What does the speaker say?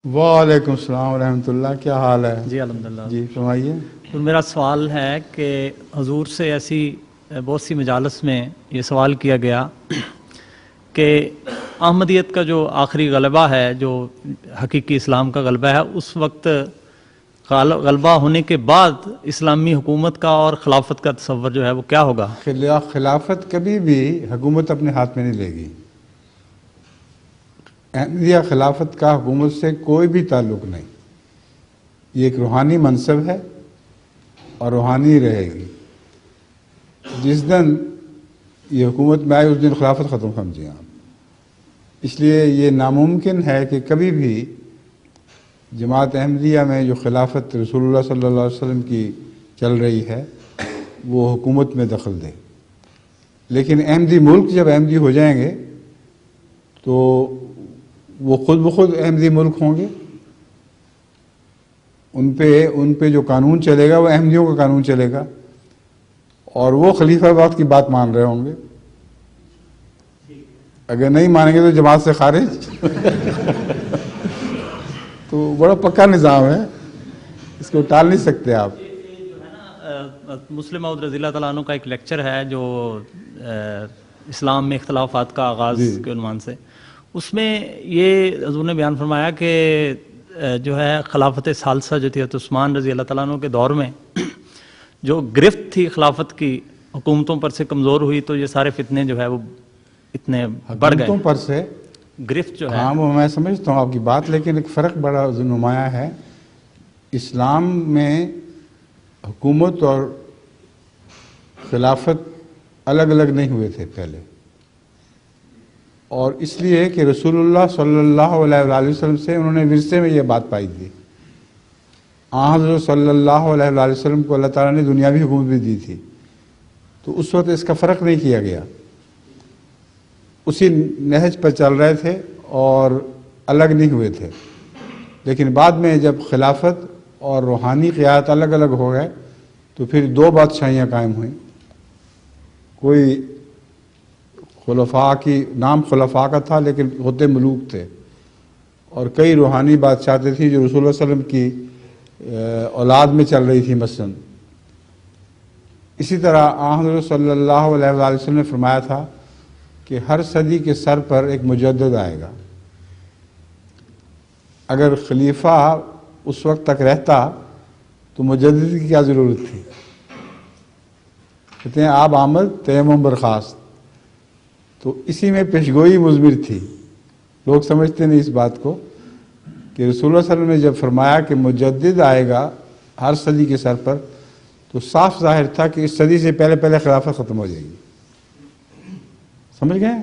وعلیکم السلام ورحمۃ اللہ، کیا حال ہے؟ جی الحمدللہ۔ جی فرمائیے۔ تو میرا سوال ہے کہ حضور سے ایسی بہت سی مجالس میں یہ سوال کیا گیا کہ احمدیت کا جو آخری غلبہ ہے، جو حقیقی اسلام کا غلبہ ہے، اس وقت غلبہ ہونے کے بعد اسلامی حکومت کا اور خلافت کا تصور جو ہے وہ کیا ہوگا؟ خلافت کبھی بھی حکومت اپنے ہاتھ میں نہیں لے گی۔ احمدیہ خلافت کا حکومت سے کوئی بھی تعلق نہیں، یہ ایک روحانی منصب ہے اور روحانی رہے گی۔ جس دن یہ حکومت میں آئے اس دن خلافت ختم سمجھیں آپ۔ اس لیے یہ ناممکن ہے کہ کبھی بھی جماعت احمدیہ میں جو خلافت رسول اللہ صلی اللہ علیہ وسلم کی چل رہی ہے وہ حکومت میں دخل دے۔ لیکن احمدی ملک جب احمدی ہو جائیں گے تو وہ خود بخود احمدی ملک ہوں گے، ان پہ جو قانون چلے گا وہ احمدیوں کا قانون چلے گا، اور وہ خلیفہ وقت کی بات مان رہے ہوں گے۔ اگر نہیں مانیں گے تو جماعت سے خارج۔ تو بڑا پکا نظام ہے، اس کو ٹال نہیں سکتے آپ۔ مسلم موعود رضی اللہ تعالیٰ عنہ کا ایک لیکچر ہے جو اسلام میں اختلافات کا آغاز کے عنوان سے، اس میں یہ حضور نے بیان فرمایا کہ جو ہے خلافت ثالثہ جو تھی حضرت عثمان رضی اللہ تعالیٰ عنہ کے دور میں جو گرفت تھی خلافت کی، حکومتوں پر سے کمزور ہوئی تو یہ سارے فتنے جو ہے وہ اتنے بڑھ گئے۔ حکومتوں پر سے گرفت جو ہے، ہاں وہ میں سمجھتا ہوں آپ کی بات، لیکن ایک فرق بڑا نمایاں ہے۔ اسلام میں حکومت اور خلافت الگ الگ نہیں ہوئے تھے پہلے، اور اس لیے کہ رسول اللہ صلی اللہ علیہ وآلہ وسلم سے انہوں نے ورثے میں یہ بات پائی تھی۔ حضرت صلی اللہ علیہ وآلہ وسلم کو اللہ تعالیٰ نے دنیاوی حکومت بھی دی تھی، تو اس وقت اس کا فرق نہیں کیا گیا، اسی نہج پر چل رہے تھے اور الگ نہیں ہوئے تھے۔ لیکن بعد میں جب خلافت اور روحانی قیادت الگ الگ ہو گئے تو پھر دو بادشاہیاں قائم ہوئیں۔ کوئی خلفاء کی نام خلفاء کا تھا لیکن ہوتے ملوک تھے، اور کئی روحانی بادشاہتیں تھیں جو رسول اللہ صلی اللہ علیہ وسلم کی اولاد میں چل رہی تھی مثلاً۔ اسی طرح حضرت صلی اللہ علیہ وآلہ وسلم نے فرمایا تھا کہ ہر صدی کے سر پر ایک مجدد آئے گا۔ اگر خلیفہ اس وقت تک رہتا تو مجدد کی کیا ضرورت تھی؟ کہتے ہیں آپ آمد تیمم برخاست، تو اسی میں پیشگوئی مضمر تھی۔ لوگ سمجھتے نہیں اس بات کو کہ رسول اللہ صلی اللہ علیہ وسلم نے جب فرمایا کہ مجدد آئے گا ہر صدی کے سر پر، تو صاف ظاہر تھا کہ اس صدی سے پہلے خلافت ختم ہو جائے گی۔ سمجھ گئے؟